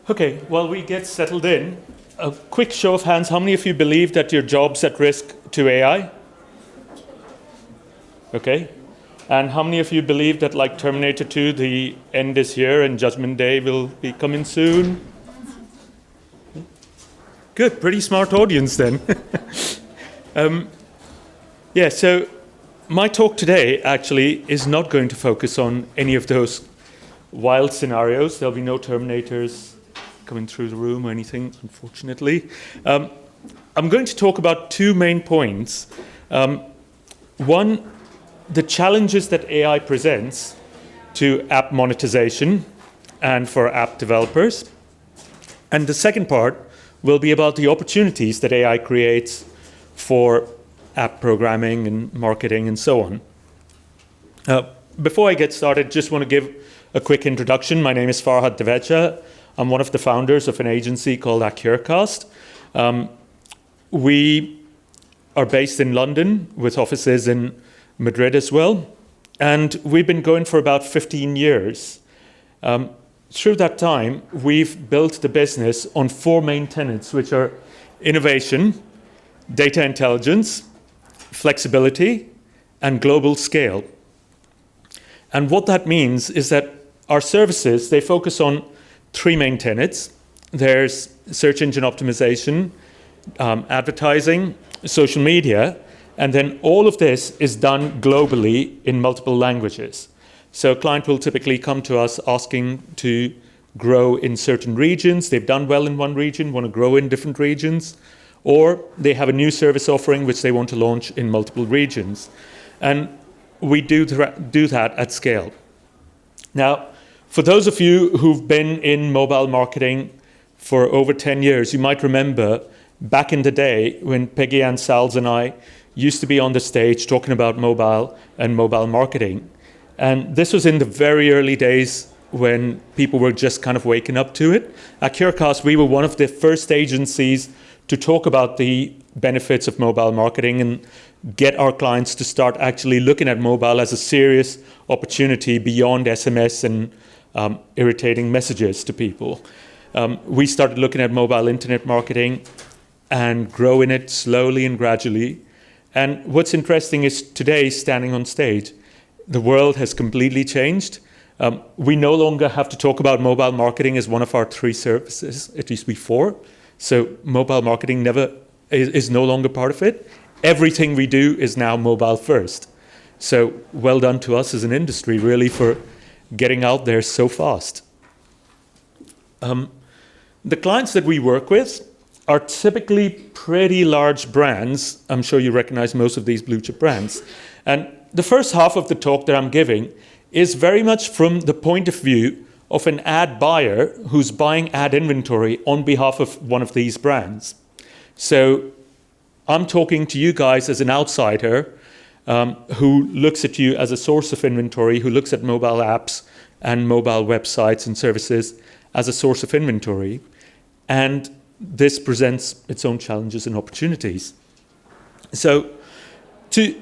Okay, while we get settled in, a quick show of hands. How many of you believe that your job's at risk to AI? Okay. And how many of you believe that, like Terminator 2, the end is here and Judgment Day will be coming soon? Good, pretty smart audience then. Yeah, so my talk today actually is not going to focus on any of those wild scenarios. There'll be no Terminators coming through the room or anything, unfortunately. I'm going to talk about two main points. One, the challenges that AI presents to app monetization and for app developers. And the second part will be about the opportunities that AI creates for app programming and marketing and so on. Before I get started, just want to give a quick introduction. My name is Farhad Divecha. I'm one of the founders of an agency called AccuraCast. We are based in London with offices in Madrid as well. And we've been going for about 15 years. Through that time, we've built the business on four main tenets, which are innovation, data intelligence, flexibility, and global scale. And what that means is that our services, they focus on three main tenets. There's search engine optimization, advertising, social media, and then all of this is done globally in multiple languages. So a client will typically come to us asking to grow in certain regions. They've done well in one region, want to grow in different regions, or they have a new service offering which they want to launch in multiple regions. And we do that at scale. Now, for those of you who've been in mobile marketing for over 10 years, you might remember back in the day when Peggy Ann Salz and I used to be on the stage talking about mobile and mobile marketing. And this was in the very early days when people were just kind of waking up to it. At AccuraCast, we were one of the first agencies to talk about the benefits of mobile marketing and get our clients to start actually looking at mobile as a serious opportunity beyond SMS and irritating messages to people. We started looking at mobile internet marketing and growing it slowly and gradually. And what's interesting is today, standing on stage, the world has completely changed. We no longer have to talk about mobile marketing as one of our three services. It used to be four. So mobile marketing is no longer part of it. Everything we do is now mobile first. So well done to us as an industry, really, for getting out there so fast. The clients that we work with are typically pretty large brands. I'm sure you recognize most of these blue chip brands. And the first half of the talk that I'm giving is very much from the point of view of an ad buyer who's buying ad inventory on behalf of one of these brands. So I'm talking to you guys as an outsider who looks at you as a source of inventory, who looks at mobile apps and mobile websites and services as a source of inventory. And this presents its own challenges and opportunities. So to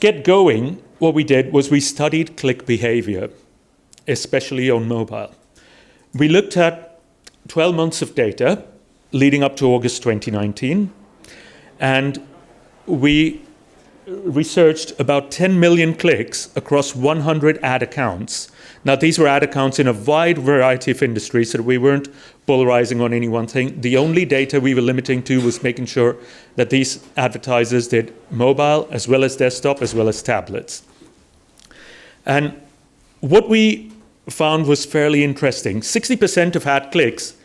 get going, what we did was we studied click behavior, especially on mobile. We looked at 12 months of data leading up to August 2019, and we researched about 10 million clicks across 100 ad accounts. Now, these were ad accounts in a wide variety of industries, so we weren't polarizing on any one thing. The only data we were limiting to was making sure that these advertisers did mobile as well as desktop as well as tablets. And what we found was fairly interesting. 60% of ad clicks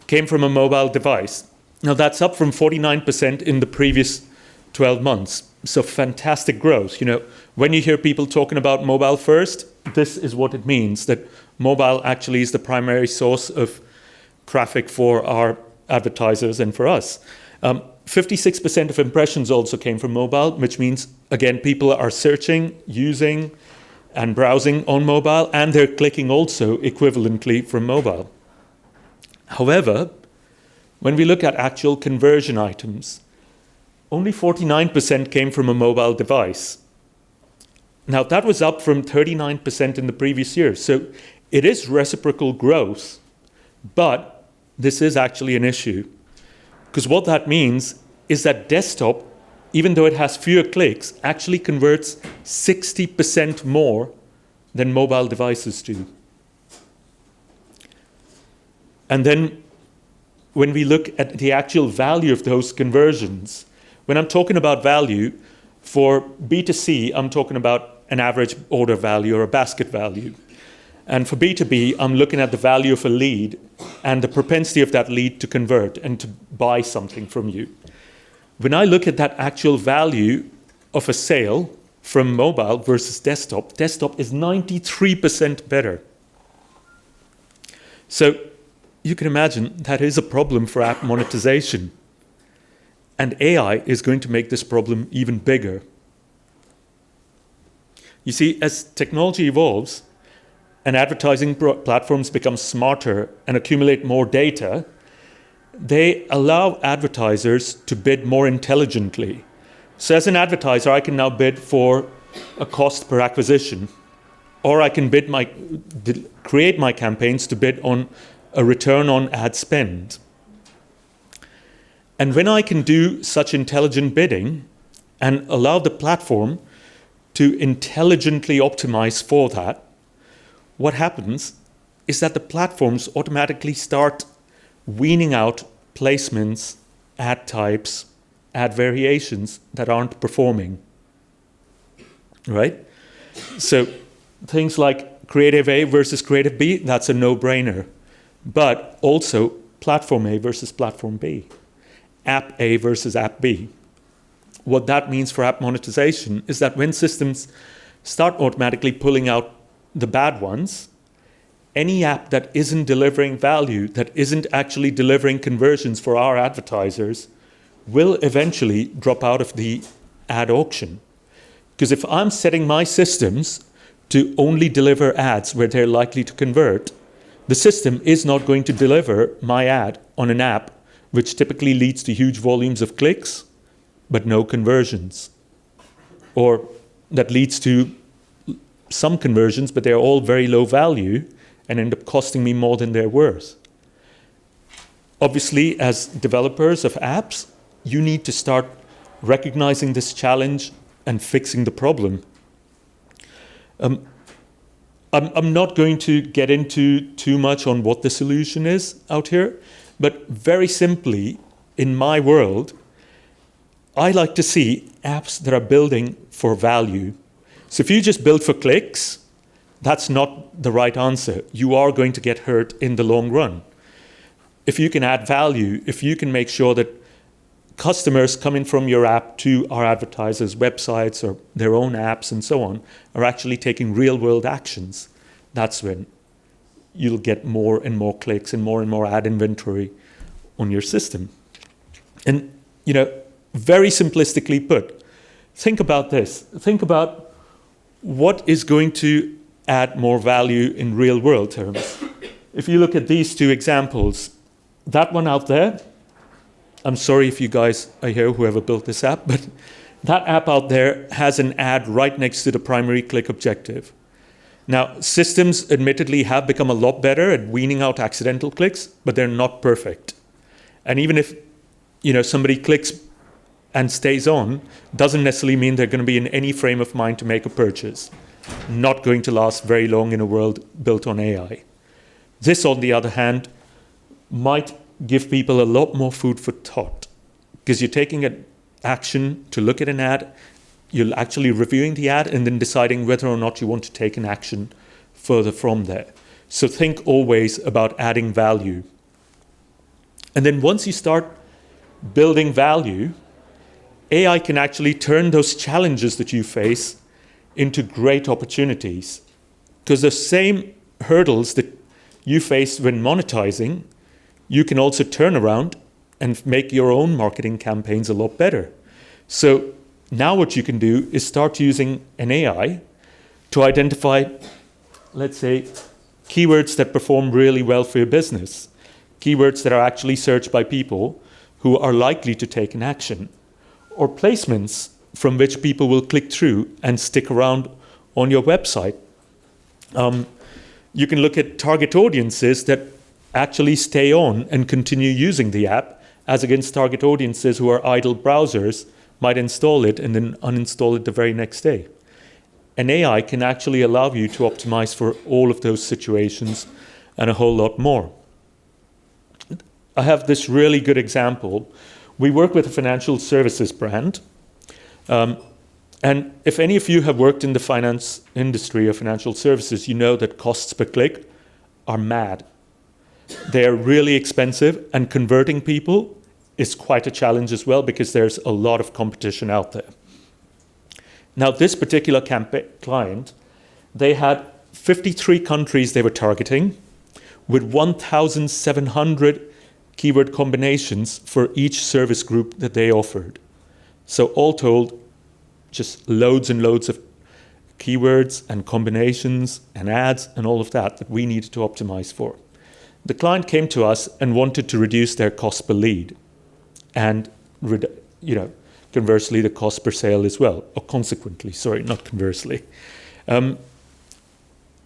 came from a mobile device. Now, that's up from 49% in the previous 12 months. So fantastic growth. You know, when you hear people talking about mobile first, this is what it means, that mobile actually is the primary source of traffic for our advertisers and for us. 56% of impressions also came from mobile, which means, again, people are searching, using, and browsing on mobile, and they're clicking also equivalently from mobile. However, when we look at actual conversion items, only 49% came from a mobile device. Now, that was up from 39% in the previous year. So it is reciprocal growth, But this is actually an issue, because what that means is that desktop, even though it has fewer clicks, actually converts 60% more than mobile devices do. And then when we look at the actual value of those conversions, when I'm talking about value, for B2C, I'm talking about an average order value or a basket value. And for B2B, I'm looking at the value of a lead and the propensity of that lead to convert and to buy something from you. When I look at that actual value of a sale from mobile versus desktop, desktop is 93% better. So you can imagine that is a problem for app monetization. And AI is going to make this problem even bigger. You see, as technology evolves and advertising platforms become smarter and accumulate more data, they allow advertisers to bid more intelligently. So as an advertiser, I can now bid for a cost per acquisition, or I can create my campaigns to bid on a return on ad spend. And when I can do such intelligent bidding and allow the platform to intelligently optimize for that, what happens is that the platforms automatically start weaning out placements, ad types, ad variations that aren't performing, right? So things like creative A versus creative B, that's a no-brainer. But also platform A versus platform B, app A versus app B. What that means for app monetization is that when systems start automatically pulling out the bad ones, any app that isn't delivering value, that isn't actually delivering conversions for our advertisers, will eventually drop out of the ad auction. Because if I'm setting my systems to only deliver ads where they're likely to convert, the system is not going to deliver my ad on an app which typically leads to huge volumes of clicks, but no conversions. Or that leads to some conversions, but they're all very low value and end up costing me more than they're worth. Obviously, as developers of apps, you need to start recognizing this challenge and fixing the problem. I'm not going to get into too much on what the solution is out here, but very simply, in my world, I like to see apps that are building for value. So if you just build for clicks, that's not the right answer. You are going to get hurt in the long run. If you can add value, if you can make sure that customers coming from your app to our advertisers' websites or their own apps and so on are actually taking real-world actions, that's when you'll get more and more clicks and more ad inventory on your system. And, very simplistically put, think about this. Think about what is going to add more value in real-world terms. If you look at these two examples, that one out there, I'm sorry if you guys are here, whoever built this app, but that app out there has an ad right next to the primary click objective. Now, systems admittedly have become a lot better at weaning out accidental clicks, but they're not perfect. And even if somebody clicks and stays on, doesn't necessarily mean they're going to be in any frame of mind to make a purchase. Not going to last very long in a world built on AI. This, on the other hand, might give people a lot more food for thought, because you're taking an action to look at an ad, you're actually reviewing the ad and then deciding whether or not you want to take an action further from there. So think always about adding value. And then once you start building value, AI can actually turn those challenges that you face into great opportunities. Because the same hurdles that you face when monetizing, you can also turn around and make your own marketing campaigns a lot better. So now what you can do is start using an AI to identify, let's say, keywords that perform really well for your business, keywords that are actually searched by people who are likely to take an action, or placements from which people will click through and stick around on your website. You can look at target audiences that actually stay on and continue using the app, as against target audiences who are idle browsers might install it and then uninstall it the very next day. And AI can actually allow you to optimize for all of those situations and a whole lot more. I have this really good example. We work with a financial services brand. And if any of you have worked in the finance industry or financial services, you know that costs per click are mad. They're really expensive, and converting people is quite a challenge as well because there's a lot of competition out there. Now, this particular client, they had 53 countries they were targeting with 1,700 keyword combinations for each service group that they offered. So all told, just loads and loads of keywords and combinations and ads and all of that that we needed to optimize for. The client came to us and wanted to reduce their cost per lead and, conversely, the cost per sale as well, or consequently, sorry, not conversely.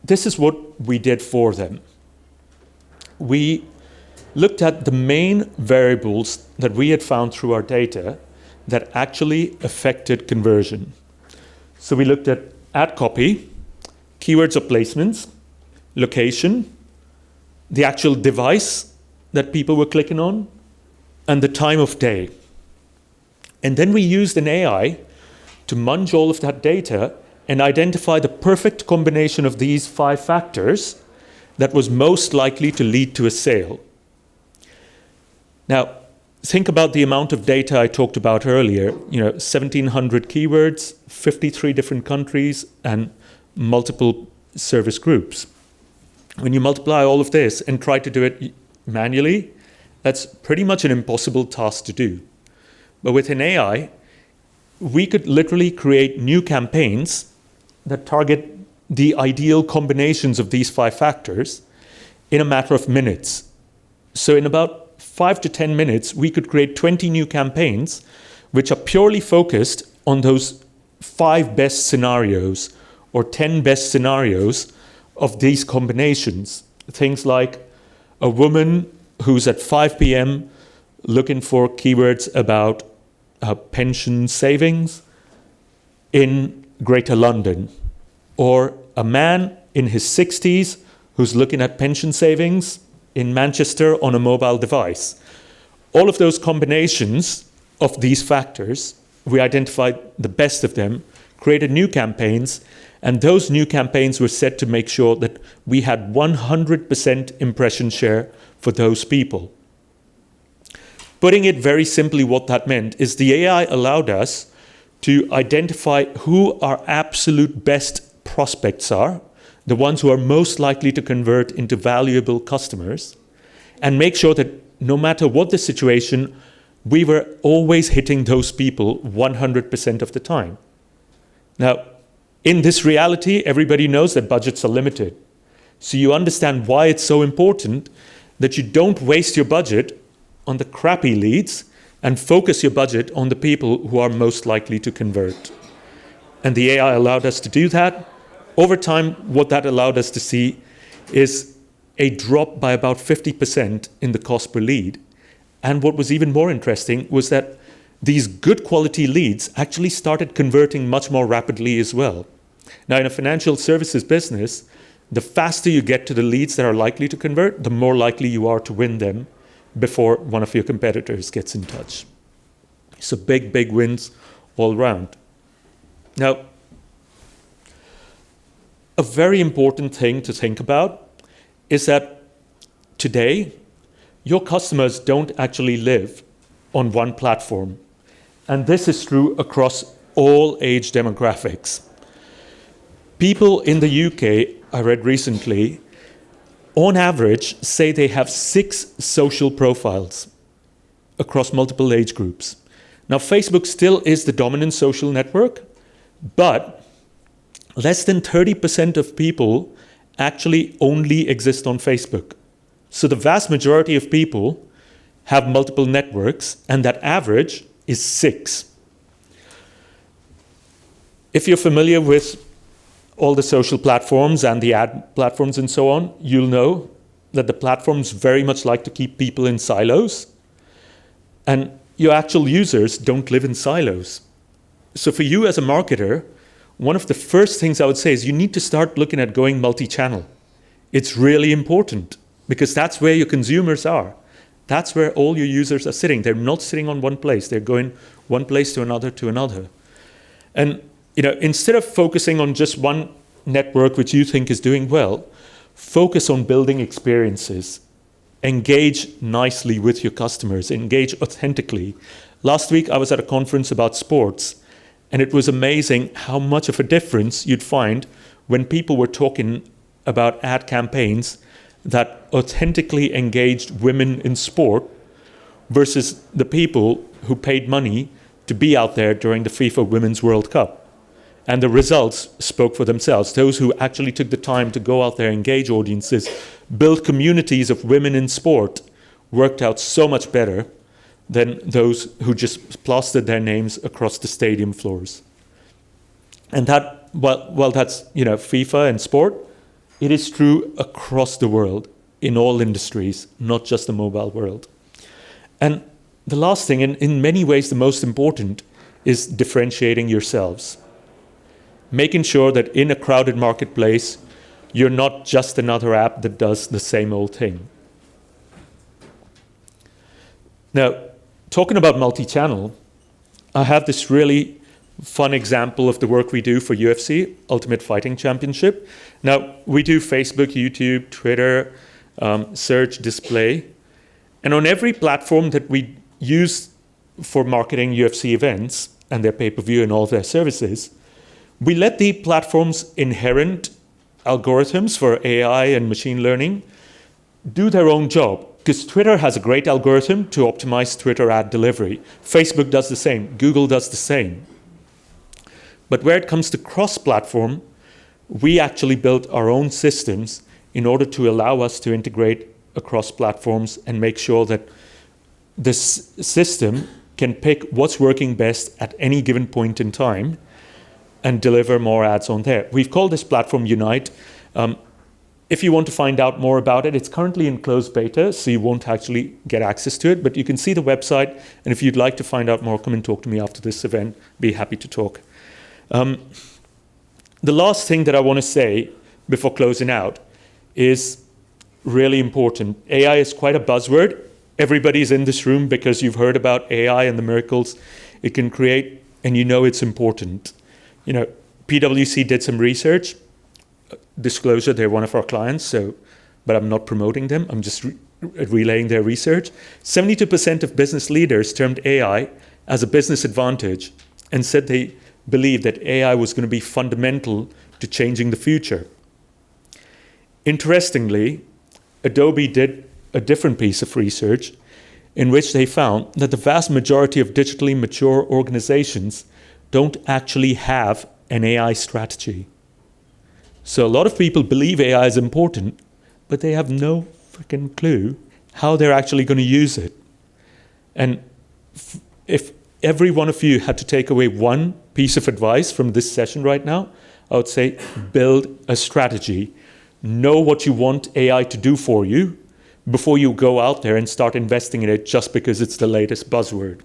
This is what we did for them. We looked at the main variables that we had found through our data that actually affected conversion. So we looked at ad copy, keywords or placements, location, the actual device that people were clicking on, and the time of day. And then we used an AI to munch all of that data and identify the perfect combination of these 5 factors that was most likely to lead to a sale. Now, think about the amount of data I talked about earlier, 1,700 keywords, 53 different countries, and multiple service groups. When you multiply all of this and try to do it manually, that's pretty much an impossible task to do. But with an AI, we could literally create new campaigns that target the ideal combinations of these 5 factors in a matter of minutes. So in about 5 to 10 minutes, we could create 20 new campaigns which are purely focused on those 5 best scenarios or 10 best scenarios of these combinations. Things like a woman who's at 5 p.m. looking for keywords about pension savings in Greater London, or a man in his 60s who's looking at pension savings in Manchester on a mobile device. All of those combinations of these factors, we identified the best of them, created new campaigns, and those new campaigns were set to make sure that we had 100% impression share for those people. Putting it very simply, what that meant is the AI allowed us to identify who our absolute best prospects are, the ones who are most likely to convert into valuable customers, and make sure that no matter what the situation, we were always hitting those people 100% of the time. Now, in this reality, everybody knows that budgets are limited. So you understand why it's so important that you don't waste your budget on the crappy leads and focus your budget on the people who are most likely to convert. And the AI allowed us to do that. Over time, what that allowed us to see is a drop by about 50% in the cost per lead. And what was even more interesting was that these good quality leads actually started converting much more rapidly as well. Now, in a financial services business, the faster you get to the leads that are likely to convert, the more likely you are to win them before one of your competitors gets in touch. So big, big wins all around. Now, a very important thing to think about is that today, your customers don't actually live on one platform. And this is true across all age demographics. People in the UK, I read recently, on average, say they have 6 social profiles across multiple age groups. Now, Facebook still is the dominant social network, but less than 30% of people actually only exist on Facebook. So the vast majority of people have multiple networks, and that average is 6. If you're familiar with all the social platforms and the ad platforms and so on, you'll know that the platforms very much like to keep people in silos, and your actual users don't live in silos. So for you as a marketer, one of the first things I would say is you need to start looking at going multi-channel. It's really important because that's where your consumers are. That's where all your users are sitting. They're not sitting on one place. They're going one place to another to another. And instead of focusing on just one network which you think is doing well, focus on building experiences. Engage nicely with your customers. Engage authentically. Last week I was at a conference about sports, and it was amazing how much of a difference you'd find when people were talking about ad campaigns that authentically engaged women in sport versus the people who paid money to be out there during the FIFA Women's World Cup. And the results spoke for themselves. Those who actually took the time to go out there, engage audiences, build communities of women in sport, worked out so much better than those who just plastered their names across the stadium floors. And that, well, that's FIFA and sport. It is true across the world, in all industries, not just the mobile world. And the last thing, and in many ways the most important, is differentiating yourselves. Making sure that in a crowded marketplace, you're not just another app that does the same old thing. Now, talking about multi-channel, I have this really fun example of the work we do for UFC, Ultimate Fighting Championship. Now, we do Facebook, YouTube, Twitter, search, display. And on every platform that we use for marketing UFC events and their pay-per-view and all their services, we let the platforms' inherent algorithms for AI and machine learning do their own job. Because Twitter has a great algorithm to optimize Twitter ad delivery. Facebook does the same. Google does the same. But where it comes to cross-platform, we actually built our own systems in order to allow us to integrate across platforms and make sure that this system can pick what's working best at any given point in time and deliver more ads on there. We've called this platform Unite. If you want to find out more about it, it's currently in closed beta, so you won't actually get access to it, but you can see the website, and if you'd like to find out more, come and talk to me after this event. Be happy to talk. The last thing that I want to say before closing out is really important. AI is quite a buzzword. Everybody's in this room because you've heard about AI and the miracles it can create, and you know it's important. PwC did some research. Disclosure, they're one of our clients, but I'm not promoting them. I'm just relaying their research. 72% of business leaders termed AI as a business advantage and said they believed that AI was going to be fundamental to changing the future. Interestingly, Adobe did a different piece of research in which they found that the vast majority of digitally mature organizations don't actually have an AI strategy. So a lot of people believe AI is important, but they have no freaking clue how they're actually going to use it. And if every one of you had to take away one piece of advice from this session right now, I would say build a strategy. Know what you want AI to do for you before you go out there and start investing in it just because it's the latest buzzword.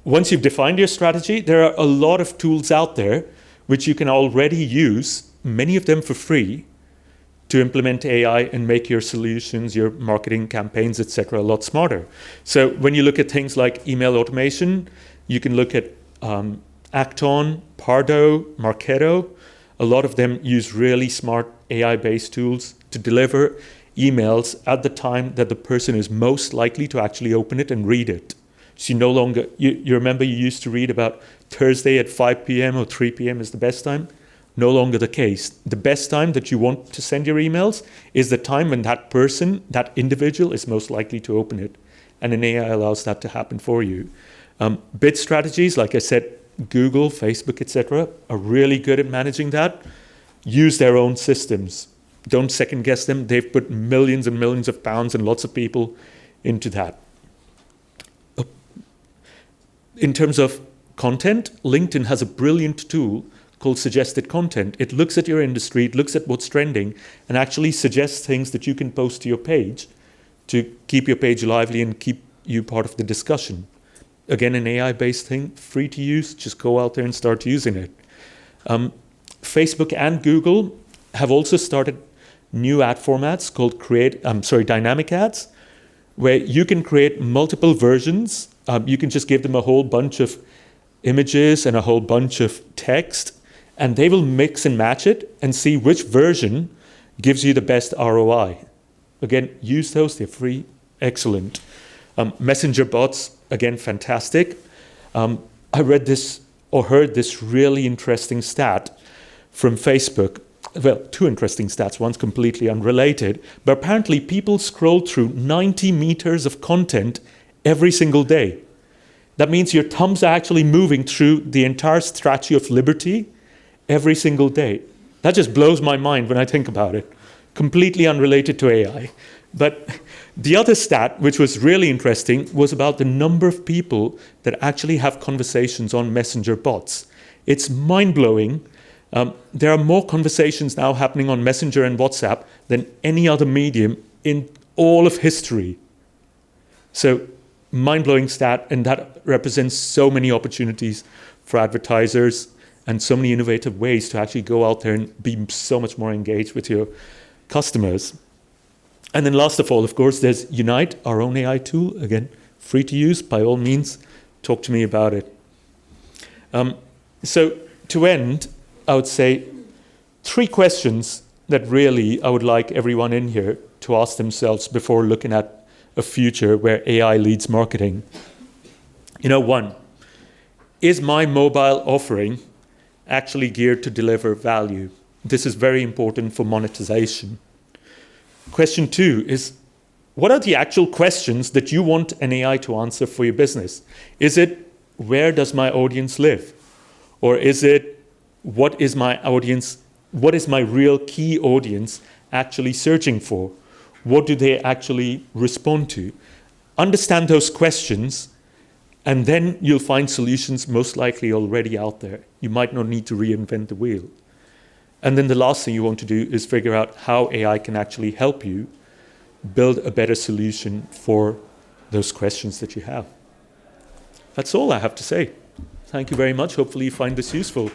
Once you've defined your strategy, there are a lot of tools out there which you can already use, many of them for free, to implement AI and make your solutions, your marketing campaigns, etc., a lot smarter. So when you look at things like email automation, you can look at Acton, Pardo, Marketo. A lot of them use really smart AI-based tools to deliver emails at the time that the person is most likely to actually open it and read it. So you no longer, you remember you used to read about Thursday at 5 p.m. or 3 p.m. is the best time? No longer the case. The best time that you want to send your emails is the time when that person, that individual, is most likely to open it. And an AI allows that to happen for you. Bid strategies, like I said, Google, Facebook, etc., are really good at managing that. Use their own systems. Don't second guess them. They've put millions and millions of pounds and lots of people into that. In terms of content, LinkedIn has a brilliant tool called suggested content. It looks at your industry, it looks at what's trending, and actually suggests things that you can post to your page to keep your page lively and keep you part of the discussion. Again, an AI-based thing, free to use, just go out there and start using it. Facebook and Google have also started new ad formats called dynamic ads, where you can create multiple versions. You can just give them a whole bunch of images and a whole bunch of text, and they will mix and match it and see which version gives you the best ROI. Again, use those, they're free, excellent. Messenger bots, again, fantastic. I read this or heard this really interesting stat from Facebook. Well, two interesting stats, one's completely unrelated, but apparently people scroll through 90 meters of content every single day. That means your thumbs are actually moving through the entire Statue of Liberty every single day. That just blows my mind when I think about it. Completely unrelated to AI. But the other stat, which was really interesting, was about the number of people that actually have conversations on Messenger bots. It's mind-blowing. There are more conversations now happening on Messenger and WhatsApp than any other medium in all of history. So, mind-blowing stat, and that represents so many opportunities for advertisers and so many innovative ways to actually go out there and be so much more engaged with your customers. And then last of all, of course, there's Unite, our own AI tool. Again, free to use, by all means, talk to me about it. So to end, I would say 3 questions that really I would like everyone in here to ask themselves before looking at a future where AI leads marketing. 1, is my mobile offering actually geared to deliver value? This is very important for monetization. Question 2 is, what are the actual questions that you want an AI to answer for your business? Is it, where does my audience live? Or is it, what is my real key audience actually searching for? What do they actually respond to? Understand those questions, and then you'll find solutions most likely already out there. You might not need to reinvent the wheel. And then the last thing you want to do is figure out how AI can actually help you build a better solution for those questions that you have. That's all I have to say. Thank you very much. Hopefully you find this useful.